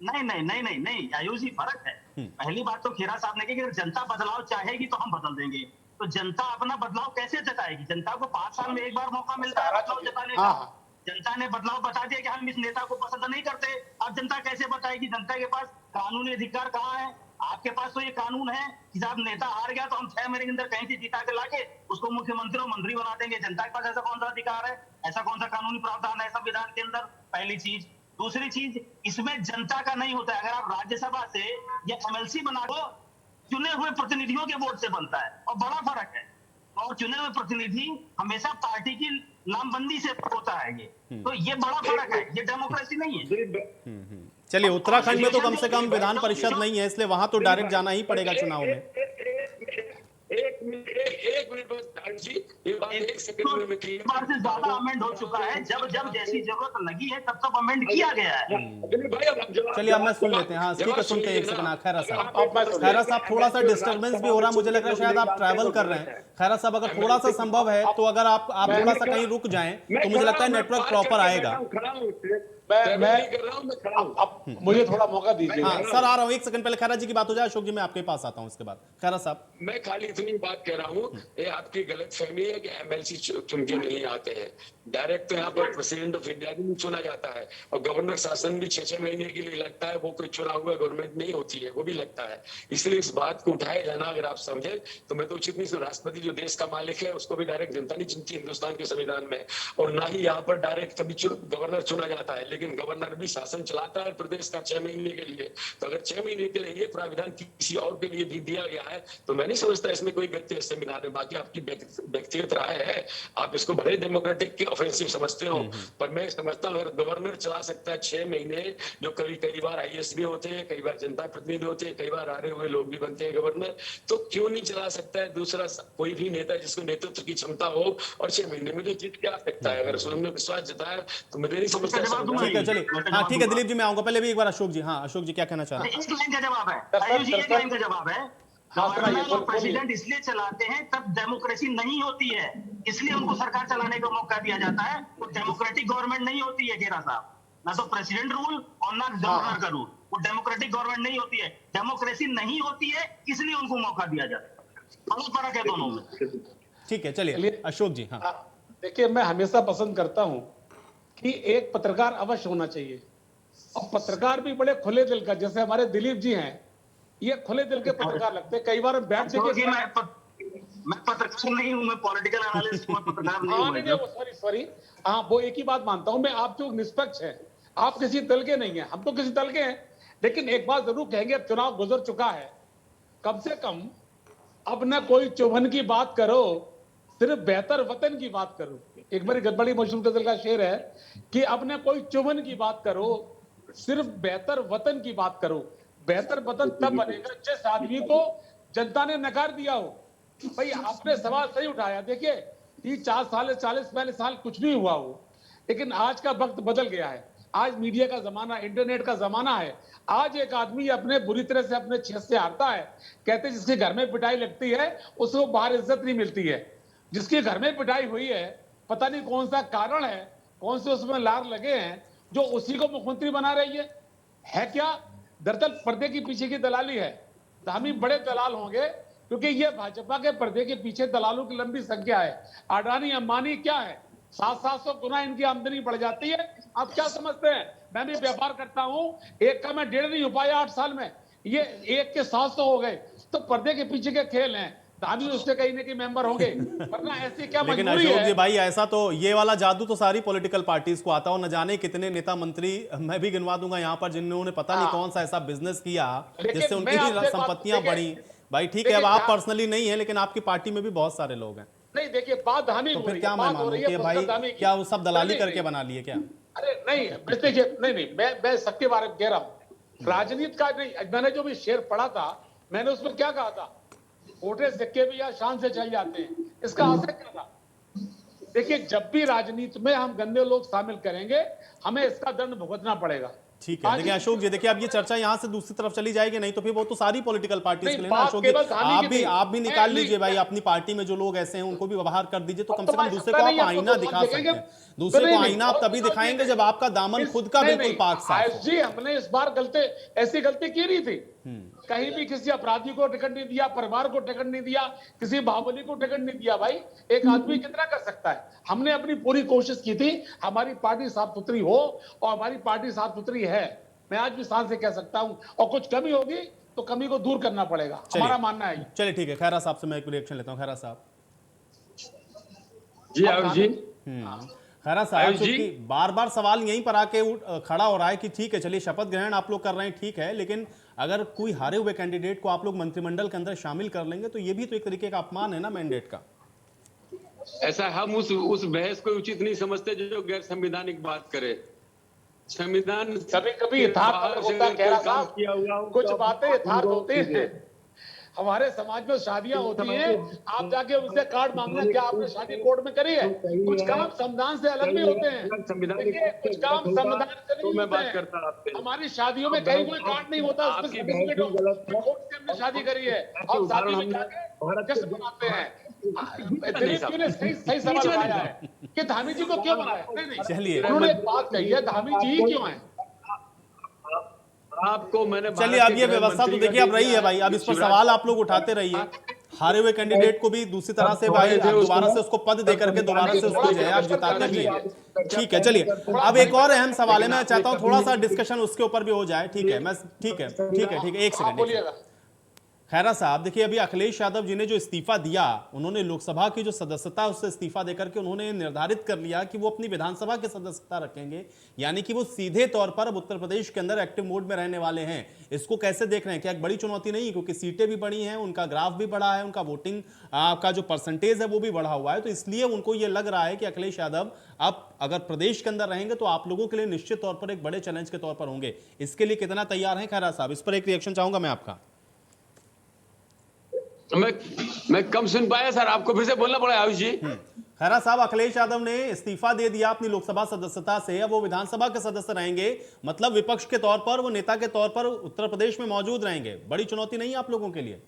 नहीं आयुष जी, फर्क है। पहली बात तो खेरा साहब ने कही कि अगर जनता बदलाव चाहेगी तो हम बदल देंगे। तो जनता अपना बदलाव कैसे जताएगी? जनता को 5 साल में एक बार मौका मिलता है बदलाव जताने का। जनता ने बदलाव बता दिया कि हम इस नेता को पसंद नहीं करते। अब जनता कैसे बताएगी? जनता के पास कानूनी अधिकार कहाँ है? आपके पास तो ये कानून है कि साहब नेता हार गया तो हम 6 महीने के अंदर कहीं से जिता के लाके उसको मुख्यमंत्री और मंत्री बना देंगे। जनता के पास ऐसा कौन सा अधिकार है? ऐसा कौन सा कानूनी प्रावधान है संविधान के अंदर? पहली चीज। दूसरी चीज, इसमें जनता का नहीं होता है। अगर आप राज्यसभा से या एमएलसी बना दो, चुने हुए प्रतिनिधियों के वोट से बनता है, और बड़ा फर्क है। और चुने हुए प्रतिनिधि हमेशा पार्टी की लामबंदी से होता है। ये तो ये बड़ा फर्क है, ये डेमोक्रेसी नहीं है। चलिए, उत्तराखंड में तो कम से कम विधान परिषद नहीं है, इसलिए वहां तो डायरेक्ट जाना ही पड़ेगा चुनाव में। एक मिनट जी, ये बात 1 सेकंड में क्लियर। बार से ज्यादा अमेंड हो चुका है। जब जैसी जरूरत लगी है तब तब अमेंड किया गया है। चलिए अब मैं सुन लेते हैं। हाँ ठीक है, सुनते हैं 1 सेकंड। खैरा साहब थोड़ा सा डिस्टर्बेंस भी हो रहा है, मुझे लग रहा है शायद आप ट्रैवल कर रहे हैं। खैरा साहब, अगर थोड़ा सा संभव है तो अगर आप थोड़ा सा कहीं रुक जाएं तो मुझे लगता है नेटवर्क प्रॉपर आएगा। मैं कर रहा हूं, अब मुझे थोड़ा मौका दीजिए। हाँ सर, आ रहा हूँ। 1 सेकंड पहले खैरा जी की बात हो जाए। अशोक जी मैं आपके पास आता हूँ इसके बाद। खैरा साहब, मैं खाली इतनी बात कह रहा हूँ, ये आपकी गलतफहमी है कि एमएलसी चुन के नहीं आते हैं, डायरेक्ट तो यहाँ पर प्रेसिडेंट ऑफ इंडिया भी चुना जाता है, और गवर्नर शासन भी 6-6 महीने के लिए लगता है, वो कोई चुना हुआ गवर्नमेंट नहीं होती है, वो भी लगता है। इसलिए इस बात को उठाया जाना अगर आप समझे तो मैं तो उचित नहीं, राष्ट्रपति जो देश का मालिक है उसको भी डायरेक्ट जनता नहीं चुनती हिंदुस्तान के संविधान में, और ना ही यहाँ पर डायरेक्ट कभी गवर्नर चुना जाता है, लेकिन गवर्नर भी शासन चलाता है प्रदेश का 6 महीने के लिए। तो अगर 6 महीने के लिए ये प्राविधान किसी और के लिए भी दिया गया है तो मैं नहीं समझता इसमें कोई गलती संविधान में। बाकी आपकी व्यक्तिगत राय है, आप इसको भले डेमोक्रेटिक के ऑफेंसिव समझते हो, पर मैं समझता हूँ अगर गवर्नर चला सकता है 6 महीने, जो कई बार आईएएस भी होते हैं, कई बार जनता प्रतिनिधि होते हैं, कई बार हारे हुए लोग भी बनते हैं गवर्नर, तो क्यों नहीं चला सकता है दूसरा कोई भी नेता जिसको नेतृत्व की क्षमता हो और 6 महीने में जो जीत के आ सकता है। अगर उसमें विश्वास जताया तो मैं नहीं समझता। ठीक है, चलिए, हाँ ठीक है दिलीप जी, मैं आऊंगा, पहले भी एक बार अशोक जी। हाँ अशोक जी क्या कहना चाह रहे हैं? एक लाइन का जवाब है आयुष जी, एक लाइन का जवाब है। गवर्नर और प्रेसिडेंट इसलिए चलाते हैं तब डेमोक्रेसी नहीं होती है, इसलिए उनको सरकार चलाने का मौका दिया जाता है। वो डेमोक्रेटिक गवर्नमेंट नहीं होती है खेरा साहब, ना तो प्रेसिडेंट रूल और ना गवर्नर का रूल, वो डेमोक्रेटिक गवर्नमेंट नहीं होती है। डेमोक्रेसी नहीं होती है इसलिए उनको मौका दिया जाता है, बहुत फर्क है दोनों में। ठीक है, चलिए अशोक जी। हाँ देखिए, मैं हमेशा पसंद करता हूं कि एक पत्रकार अवश्य होना चाहिए, और पत्रकार भी बड़े खुले दिल का, जैसे हमारे दिलीप जी हैं, ये खुले दिल के पत्रकार लगते हैं। कई बार हम बैठ के मैं पत्रकार नहीं हूं, मैं पॉलिटिकल एनालिस्ट हूं, पत्रकार नहीं हूं। सॉरी, हाँ वो एक ही बात मानता हूं मैं, आप जो निष्पक्ष हैं, आप किसी दल के नहीं हैं, हम तो किसी दल के हैं, लेकिन एक बात जरूर कहेंगे, अब चुनाव गुजर चुका है, कम से कम अब न कोई चुभन की बात करो, सिर्फ बेहतर वतन की बात करो। एक बार बड़ी मशहूर गजल का शेर है कि अब न कोई चुभन की बात करो, सिर्फ बेहतर वतन की बात करो। बेहतर वतन तब बनेगा जिस आदमी को जनता ने नकार दिया हो। भाई आपने सवाल सही उठाया, देखिए 30-40 साल 40-45 साल कुछ भी हुआ हो, लेकिन आज का वक्त बदल गया है। आज मीडिया का जमाना, इंटरनेट का जमाना है। आज एक आदमी अपने बुरी तरह से अपने क्षेत्र से हारता है, कहते हैं जिसके घर में पिटाई लगती है उसको बाहर इज्जत नहीं मिलती है। जिसके घर में पिटाई हुई है, पता नहीं कौन सा कारण है, कौन से उसमें लार लगे हैं, जो उसी को मुख्यमंत्री बना रही है क्या? दरअसल पर्दे के पीछे की दलाली है। धामी बड़े दलाल होंगे, क्योंकि ये भाजपा के पर्दे के पीछे दलालों की लंबी संख्या है। अडानी अंबानी क्या है, 700-700 गुना इनकी आमदनी बढ़ जाती है। आप क्या समझते हैं? मैं भी व्यापार करता हूं, एक का मैं 1.5 नहीं हो पाया 8 साल में, ये एक के 700 हो गए। तो पर्दे के पीछे के खेल हैं। धामी उससे कहीं ना कहीं मेंबर होंगे, वरना ऐसी क्या लेकिन मजबूरी अशोक है? जी भाई, ऐसा तो ये वाला जादू तो सारी पॉलिटिकल पार्टीज को आता हो, न जाने कितने नेता मंत्री मैं भी गिनवा दूंगा यहाँ पर, जिन्होंने पता नहीं कौन सा ऐसा बिजनेस किया जिससे उनकी संपत्तियां बढ़ी। भाई ठीक है, अब आप पर्सनली नहीं है, लेकिन आपकी पार्टी में भी बहुत सारे लोग हैं। नहीं देखिए, बात धामी तो फिर क्या मैं मानूं कि भाई क्या वो सब दलाली करके बना लिए क्या? अरे नहीं, देखिए नहीं, मैं सबके बारे में कह रहा हूँ, राजनीति का नहीं। मैंने जो भी शेर पढ़ा था, मैंने उसमें क्या कहा था, खोटे सिक्के भी यहाँ शान से चल जाते हैं, इसका आशय क्या था? देखिए, जब भी राजनीति में हम गंदे लोग शामिल करेंगे, हमें इसका दंड भुगतना पड़ेगा। ठीक है, देखिए अशोक जी, देखिए अब ये चर्चा यहाँ से दूसरी तरफ चली जाएगी, नहीं तो फिर वो तो सारी पॉलिटिकल पार्टीज के लिए ना। अशोक जी, आप भी निकाल लीजिए भाई, अपनी पार्टी में जो लोग ऐसे हैं उनको भी बाहर कर दीजिए, तो कम से कम दूसरे को आप आईना दिखा सकते हैं। दूसरे को आईना आप तभी दिखाएंगे जब आपका दामन खुद का बिल्कुल पाक साफ हो। जी, हमने इस बार ऐसी गलती की नहीं थी, कहीं भी किसी अपराधी को टिकट नहीं दिया, परिवार को टिकट नहीं दिया, किसी बाहुबली को टिकट नहीं दिया। भाई एक आदमी कितना कर सकता है? हमने अपनी पूरी कोशिश की थी, हमारी पार्टी साफ सुथरी हो, और हमारी पार्टी साफ सुथरी है। मैं आज भी शान से कह सकता हूं, और कुछ कमी होगी तो कमी को दूर करना पड़ेगा, हमारा मानना है। चलिए ठीक है, खैरा साहब से मैं एक रिएक्शन लेता हूं। खैरा साहब जी, आयुष जी। खैरा साहब, क्योंकि बार बार सवाल यहीं पर आके खड़ा हो रहा है कि ठीक है चलिए शपथ ग्रहण आप लोग कर रहे हैं, ठीक है, लेकिन अगर कोई हारे हुए कैंडिडेट को आप लोग मंत्रिमंडल के अंदर शामिल कर लेंगे तो ये भी तो एक तरीके का अपमान है ना मैंडेट का। ऐसा हम उस बहस को उचित नहीं समझते जो गैर संवैधानिक बात करे। संविधान कभी यथार्थ होता है, खैरा साहब, कुछ बातें यथार्थ होती हैं। हमारे समाज में शादियां होती हैं, आप जाके उनसे कार्ड मांगना, क्या आपने शादी कोर्ट में करी है? कुछ काम संविधान से अलग भी होते हैं, कुछ काम संविधान से नहीं होते हैं। हमारी शादियों में कहीं कोई कार्ड नहीं होता, उसमें कोर्ट से हमने शादी करी है, और शादी में जाके जश्न मनाते हैं। दिलीप जी ने सही सवाल उठाया है कि धामी जी को क्यों बनाया? नहीं, उन्होंने एक बात कही है, धामी जी क्यों है? आपको मैंने चलिए अब ये व्यवस्था तो देखिए अब रही है भाई, अब इस पर सवाल आप लोग उठाते रहिए। हारे हुए कैंडिडेट को भी दूसरी तरह से भाई दोबारा से उसको पद दे करके दोबारा से उसको जो है आप जिताते भी हैं। ठीक है, चलिए अब एक और अहम सवाल है, मैं चाहता हूं थोड़ा सा डिस्कशन उसके ऊपर भी हो जाए। ठीक है, मैं ठीक है, एक सेकंड। खैरा साहब देखिए, अभी अखिलेश यादव जी ने जो इस्तीफा दिया, उन्होंने लोकसभा की जो सदस्यता उससे इस्तीफा देकर के उन्होंने निर्धारित कर लिया कि वो अपनी विधानसभा की सदस्यता रखेंगे, यानी कि वो सीधे तौर पर अब उत्तर प्रदेश के अंदर एक्टिव मोड में रहने वाले हैं। इसको कैसे देख रहे हैं? क्या एक बड़ी चुनौती नहीं, क्योंकि सीटें भी बढ़ी हैं, उनका ग्राफ भी बढ़ा है, उनका वोटिंग का जो परसेंटेज है वो भी बढ़ा हुआ है, तो इसलिए उनको ये लग रहा है कि अखिलेश यादव अब अगर प्रदेश के अंदर रहेंगे तो आप लोगों के लिए निश्चित तौर पर एक बड़े चैलेंज के तौर पर होंगे। इसके लिए कितना तैयार हैं खैरा साहब? इस पर एक रिएक्शन चाहूंगा मैं आपका। मैं कम सुन पाया सर, आपको फिर से बोलना पड़ा आयुष जी। खैरा साहब, अखिलेश यादव ने इस्तीफा दे दिया अपनी लोकसभा सदस्यता से, अब वो विधानसभा के सदस्य रहेंगे, मतलब विपक्ष के तौर पर, वो नेता के तौर पर उत्तर प्रदेश में मौजूद रहेंगे। बड़ी चुनौती नहीं है आप लोगों के लिए?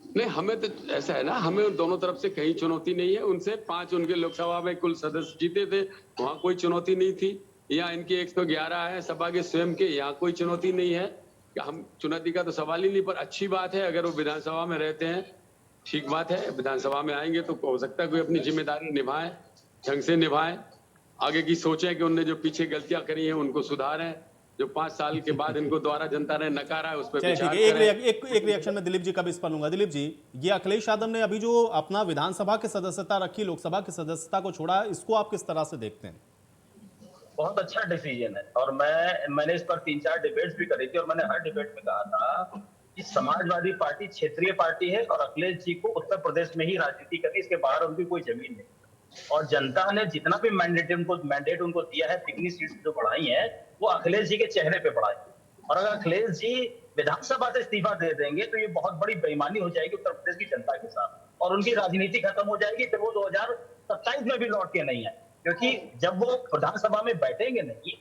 नहीं, हमें तो ऐसा है ना, हमें दोनों तरफ से कहीं चुनौती नहीं है। उनसे 5 उनके लोकसभा में कुल सदस्य जीते थे, वहां कोई चुनौती नहीं थी। यहाँ इनके 111 है सभा के स्वयं के, यहाँ कोई चुनौती नहीं है। हम चुनौती का तो सवाल ही नहीं, पर अच्छी बात है अगर वो विधानसभा में रहते हैं, ठीक बात है। विधानसभा में आएंगे तो हो सकता है कोई अपनी जिम्मेदारी निभाएं, ढंग से निभाएं, आगे की सोचें कि उनने जो पीछे गलतियां करी हैं उनको सुधारें, जो 5 साल के बाद इनको द्वारा जनता ने नकारा है उस पर विचार करें। एक रिएक्शन में दिलीप जी का भी इस पर लूंगा। दिलीप जी, ये अखिलेश यादव ने अभी जो अपना विधानसभा की सदस्यता रखी, लोकसभा की सदस्यता को छोड़ा, इसको आप किस तरह से देखते हैं? बहुत अच्छा डिसीजन है, और मैंने इस पर 3-4 डिबेट्स भी करी थी, और मैंने हर डिबेट में कहा था कि समाजवादी पार्टी क्षेत्रीय पार्टी है और अखिलेश जी को उत्तर प्रदेश में ही राजनीति करनी, इसके बाहर उनकी कोई जमीन नहीं। और जनता ने जितना भी मैंडेट उनको दिया है, कितनी सीट्स जो बढ़ाई है, वो अखिलेश जी के चेहरे पे बढ़ाई। और अगर अखिलेश जी विधानसभा से इस्तीफा दे देंगे तो ये बहुत बड़ी बेईमानी हो जाएगी उत्तर प्रदेश की जनता के साथ, और उनकी राजनीति खत्म हो जाएगी। फिर वो 2027 में भी लौट के नहीं है, क्योंकि जब वो विधानसभा में बैठेंगे नहीं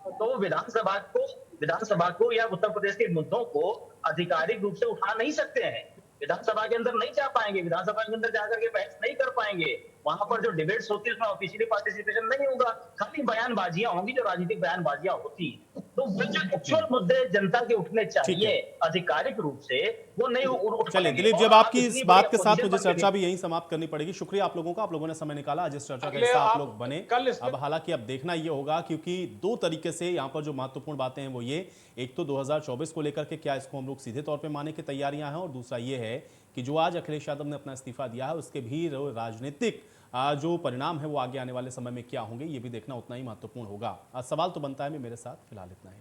तो विधानसभा को या उत्तर प्रदेश के मुद्दों को आधिकारिक रूप से उठा नहीं सकते हैं। विधानसभा के अंदर नहीं जा पाएंगे, विधानसभा के अंदर जाकर के बहस नहीं कर पाएंगे। वहां पर जो डिबेट्स होती है उसमें ऑफिशियली पार्टिसिपेशन नहीं होगा, खाली बयानबाजियां होंगी, जो राजनीतिक बयानबाजियां होती। तो वो जो एक्चुअल मुद्दे जनता के उठने चाहिए आधिकारिक रूप से, वो नहीं उठ। चलिए दिलीप, जब आपकी इस बात के साथ मुझे चर्चा भी यहीं समाप्त करनी पड़ेगी। शुक्रिया आप लोगों का, आप लोगों ने समय निकाला, आज इस चर्चा का हिस्सा आप लोग बने। अब हालांकि अब देखना ये होगा, क्योंकि 2 तरीके से यहाँ पर जो महत्वपूर्ण बातें हैं वो ये, एक तो 2024 को लेकर के क्या इसको हम लोग सीधे तौर पर माने की तैयारियां हैं, और दूसरा ये है कि जो आज अखिलेश यादव ने अपना इस्तीफा दिया है उसके भी राजनीतिक जो परिणाम है वो आगे आने वाले समय में क्या होंगे, ये भी देखना उतना ही महत्वपूर्ण होगा। सवाल तो बनता है, मेरे साथ फिलहाल इतना ही।